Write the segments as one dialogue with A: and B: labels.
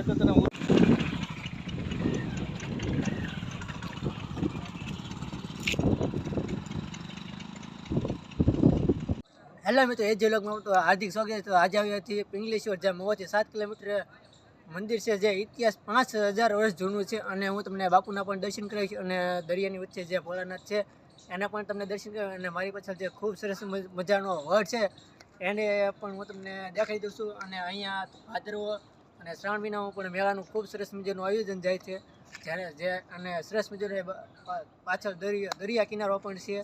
A: Hello મિત્રો, એ જ વ્લોગમાં તો હાર્દિક સ્વાગત. તો આજે આવ્યા છીએ પિંગલેશ્વર, જ્યાં મહુવાથી 7 કિલોમીટર મંદિર છે, જે ઇતિહાસ 5000 વર્ષ જૂનું છે. અને હું તમને બાપુના પણ દર્શન કરાવીશ, અને દરિયાની વચ્ચે જે ભોળાનાથ છે એના પણ તમને દર્શન કરાવીશ. અને મારી પાછળ જે ખૂબ સરસ મજાનો વડ છે એને પણ હું તમને દેખાડી દઉં છું. અને અહીંયા ભાદરવો અને શ્રાવણ મહિનામાં પણ મેળાનું ખૂબ સરસ મજાનું આયોજન જાય છે, અને સરસ મજાનો પાછળ દરિયા કિનારો પણ છે.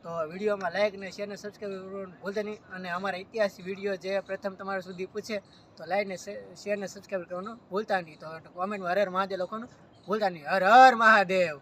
A: તો વિડીયોમાં લાઈક ને શેર ને સબસ્ક્રાઈબ કરવાનું ભૂલતા નહીં. અને અમારા ઇતિહાસ વિડીયો જે પ્રથમ તમારા સુધી પૂછે તો લાઈક ને શેર ને સબસ્ક્રાઈબ કરવાનું ભૂલતા નહીં. તો કોમેન્ટમાં હર હર મહાદેવ લખવાનું ભૂલતા નહીં. હર હર મહાદેવ.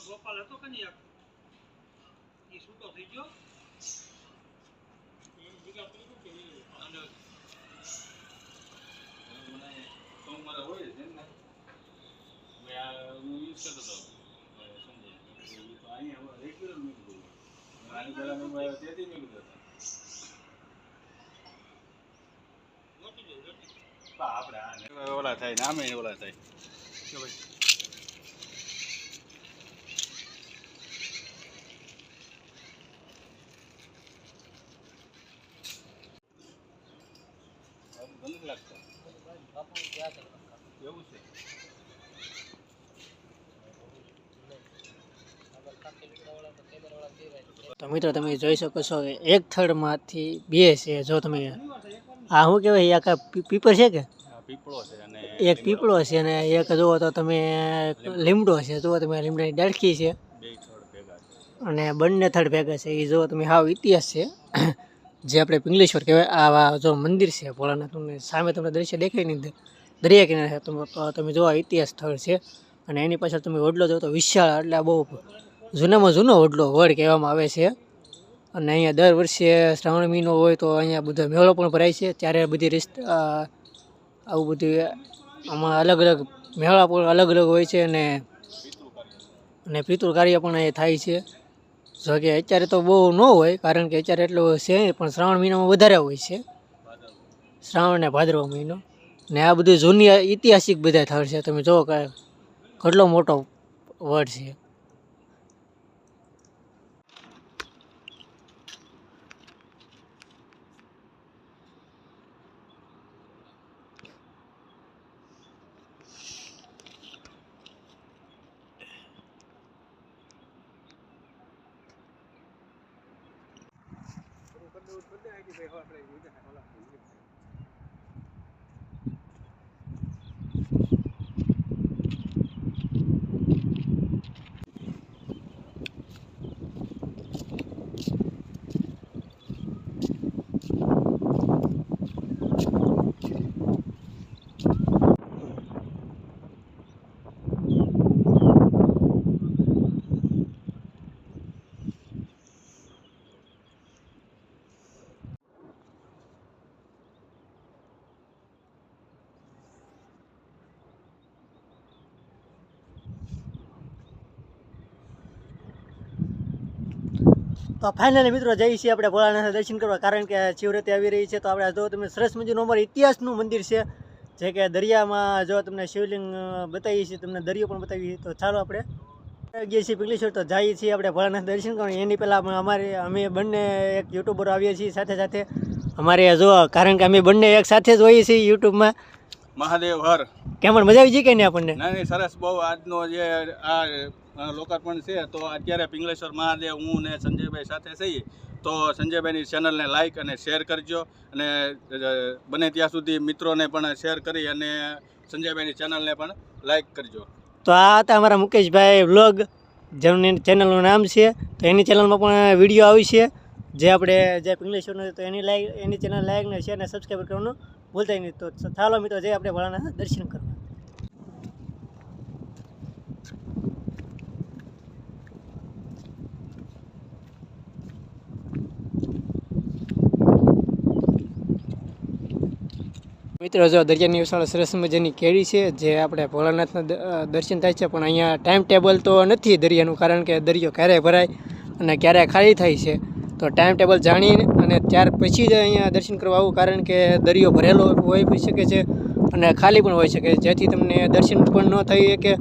A: ગોપાલ હતો કે નહીં, એ છૂટો થઈ ગયો. સોમવારે હોય છે ને, હું યુઝ કરતો હતો અહીંયા રેગ્યુલર મૂકી દઉં. તેથી મૂકી દેતા આપણે ઓલા થાય નામે ઓલા થાય. એવું છે. તો મિત્રો તમે જોઈ શકો છો કે એક થડમાંથી બે છે. જો તમે આ શું કહેવાય, આખા પીપર છે કે પીપળો છે, અને એક પીપળો છે, અને એક જુઓ તો તમે લીમડો છે. જુઓ તમે લીમડાની ડાળખી છે, અને બંને થડ ભેગા છે. એ જુઓ તમે હાવ ઇતિહાસ છે, જે આપણે પિંગલેશ્વર કહેવાય. આવા જો મંદિર છે ભોળાનાથનું, સામે તમને દ્રશ્ય દેખાય નહીં, દરિયા કિનારે છે. તમે જો ઇતિહાસ સ્થળ છે, અને એની પાછળ તમે વડલો જો તો વિશાળ, એટલે બહુ જૂનામાં જૂનો વડલો વડ કહેવામાં આવે છે. અને અહીંયા દર વર્ષે શ્રાવણ મહિનો હોય તો અહીંયા બધો મેળો પણ ભરાય છે. ત્યારે બધી આવું બધું આમાં અલગ અલગ મેળા પણ અલગ અલગ હોય છે, અને પિતૃ કાર્ય પણ અહીંયા થાય છે. જો કે અત્યારે તો બહુ ન હોય, કારણ કે અત્યારે એટલું છે, પણ શ્રાવણ મહિનામાં વધારે હોય છે, શ્રાવણ ને ભાદરવો મહિનો. ને આ બધું જૂની ઐતિહાસિક બધા સ્થળ છે. તમે જુઓ કે કેટલો મોટો વડ છે. તો ફાઇનલી મિત્રો જઈએ છીએ આપણે ભોળાનાથ દર્શન કરવા, કારણ કે શિવરાત્રી આવી રહી છે. તો આપણે જો તમે સરસ મજાનું અમારું ઇતિહાસનું મંદિર છે, જે કે દરિયામાં જો તમને શિવલિંગ બતાવીએ છીએ, તમને દરિયો પણ બતાવીએ. તો ચાલો આપણે ગયા છીએ પિંગલેશ્વર, તો જઈએ છીએ આપણે ભોળાનાથ દર્શન કરવા. એની પહેલાં અમે બંને એક યુટ્યુબરો આવીએ છીએ સાથે સાથે. અમારે જો કારણ કે અમે બંને એક સાથે જ હોઈએ છીએ યુટ્યુબમાં.
B: મહાદેવ હર
A: કેમ મજા આવી ગઈ કે નહીં આપણને?
B: નહીં સરસ, બહુ આજનો જે આ લોકાર્પણ છે તો અત્યારે પિંગલેશ્વર મહાદેવ હું ને સંજયભાઈ સાથે છીએ. તો સંજયભાઈની ચેનલને લાઇક અને શેર કરજો, અને બને ત્યાં સુધી મિત્રોને પણ શેર કરી અને સંજયભાઈની ચેનલને પણ લાઇક કરજો.
A: તો આ હતા અમારા મુકેશભાઈ વ્લોગ, જેમની ચેનલનું નામ છે. તો એની ચેનલમાં પણ વિડીયો આવશે જે આપણે જે પિંગલેશ્વરનો, તો એની ચેનલ લાઈક ને શેર ને સબસ્ક્રાઈબ કરવાનું ભૂલતા નહીં. તો ચાલો મિત્રો, જઈએ આપણે ભોળાનાથ દર્શન કરવા. મિત્રો જો દરિયાની વિશાળ સરસ મજાની કેળી છે જે આપણે ભોળાનાથના દર્શન થાય છે. પણ અહીંયા ટાઈમ ટેબલ તો નથી દરિયાનું, કારણ કે દરિયો ક્યારે ભરાય અને ક્યારે ખાલી થાય છે. તો ટાઈમ ટેબલ જાણીને અને ત્યાર પછી જ અહીંયા દર્શન કરવા આવું, કારણ કે દરિયો ભરેલો હોઈ શકે છે અને ખાલી પણ હોઈ શકે, જેથી તમને દર્શન પણ ન થઈ શકે.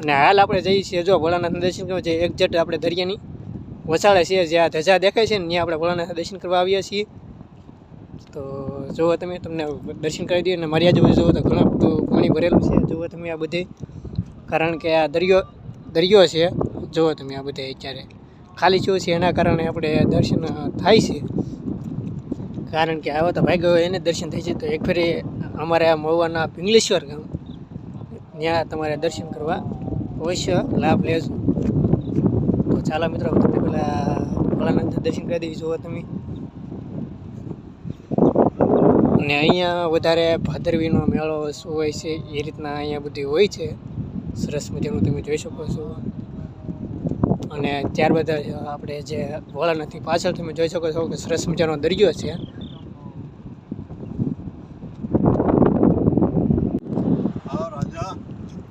A: અને હાલ આપણે જઈએ છીએ જો ભોળાનાથના દર્શન કરવા, જે એક્ઝેક્ટ આપણે દરિયાની વસાળે છે, જ્યાં ધજા દેખાય છે ને ત્યાં આપણે ભોળાનાથના દર્શન કરવા આવ્યા છીએ. તો જુઓ તમે, તમને દર્શન કરી દઈએ. અને મારી આજુબાજુ જુઓ તો ઘણા બધું પાણી ભરેલું છે. જુઓ તમે આ બધે, કારણ કે આ દરિયો છે. જુઓ તમે આ બધે અત્યારે ખાલી થયું છે, એના કારણે આપણે દર્શન થાય છે. કારણ કે આવો તો ભાગ્ય હોય એને દર્શન થાય છે. તો એક ફેરી અમારે આ મહુવાના પિંગલેશ્વર ગામ, ત્યાં તમારે દર્શન કરવા અવશ્ય લાભ લેજો. તો ચાલો મિત્રો, તમને પહેલાં ભોળાનાથ દર્શન કરી દઈએ. જુઓ તમે, અને અહીંયા વધારે ભાદરવીનો મેળો હોય છે, એ રીતના અહીંયા બધી હોય છે. સરસ મજાનું તમે જોઈ શકો છો. અને ત્યારબાદ આપણે જે ભોળાનાથની પાછળ તમે જોઈ શકો છો કે સરસ મજાનો દરિયો છે.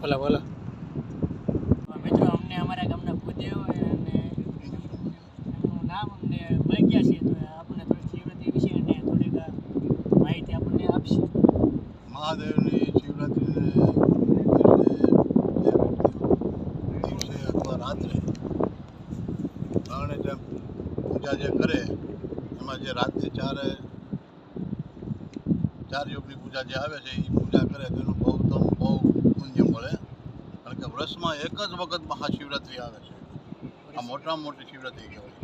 A: બોલો બોલો મિત્રો, અમને અમારા ગામના ભૂદેવ અને એમનું નામ અમને મળી ગયા છે. તો આપણને થોડીક શિવરાત્રી વિશે અને થોડીક માહિતી આપણને આપશે.
C: મહાદેવની શિવરાત્રિને દિવસે અથવા રાત્રે ત્રણે ટાઈમ પૂજા જે કરે, એમાં જે રાત્રે ચાર યુગની પૂજા જે આવે છે, એ પૂજા કરે તેનું બહુ પુણ્ય મળે. કારણ કે વર્ષમાં એક જ વખત મહાશિવરાત્રિ આવે છે. આ મોટામાં મોટી શિવરાત્રિ કહેવાય.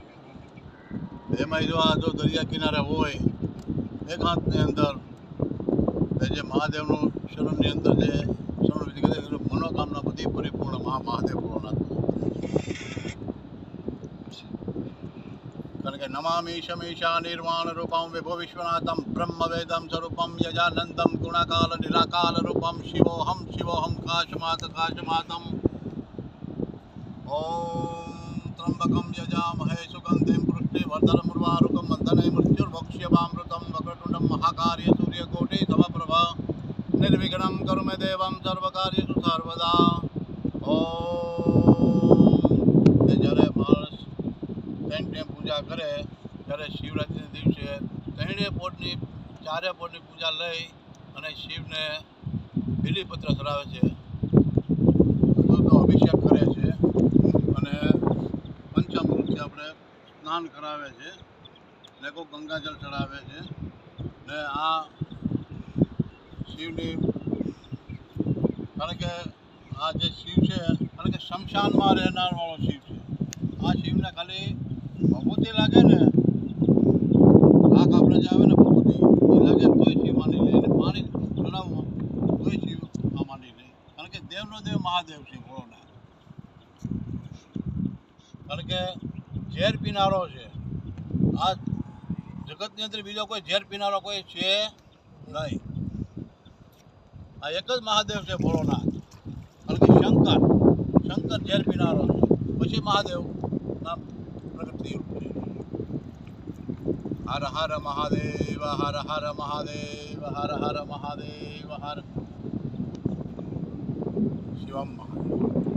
C: એમાં જો દરિયા કિનારે હોય એક હાથની અંદર જે મહાદેવનું શરણની અંદર જે શરણ વિધિ કરે, મનોકામના બધી પરિપૂર્ણ મહાદેવ ભોળાનાથ. કારણ કે નમામિ શમીશા નિર્વાણ રૂપમ વિભો વિશ્વનાથમ બ્રહ્મ વેદમ સ્વરૂપમ યજાનંદમ ગુણાકાલ નિરાકાલ રૂપમ શિવોહમ કાશમાતમ ઓમ ત્રંબકમ યજામહે સુગંધિમ પુષ્ટિવર્ધનમુર્વારુકમ વંદને મૃત્યુર્ભક્ષ્યમામૃતમ વક્રતુંડમ મહાકાર્ય સૂર્યકોટી સમપ્રભા નિર્વિઘ્नं કરું મે દેવમ સર્વકાર્યેષુ સર્વદા. ઓમ જ્યારે માણસ ટાઈમ પૂજા કરે ત્યારે શિવરાત્રિના દિવસે ચારે પોળની પૂજા લઈ અને શિવને બિલીપત્ર ચડાવે છે, તો અભિષેક કરે છે અને પંચામૃતથી આપણે સ્નાન કરાવે છે ને કોઈ ગંગાજળ ચડાવે છે. ને આ શિવની, કારણ કે આ જે શિવ છે, કારણ કે શમશાનમાં રહેનાર વાળો શિવ છે. આ શિવને ખાલી ભભૂતિ લાગે ને, આંખ આપણે જે આવે ને ભભૂતિ એ લાગે તોય શિવ માની લે, અને પાણી ચડાવવું તોય શિવ આ માની લે. કારણ કે દેવનો દેવ મહાદેવ છે ભોળાનાથ. કારણ કે ઝેર પીનારો છે. આ જગતની અંદર બીજો કોઈ ઝેર પીનારો કોઈ છે નહીં. આ એક જ મહાદેવ છે ભોળાનાથ. કારણ કે શંકર ઝેર પીનારો છે, પછી મહાદેવ નામ પ્રગટ થયું છે. હર હર મહાદેવ, હર હર મહાદેવ, હર હર મહાદેવ, હર શિવમ મહાદેવ.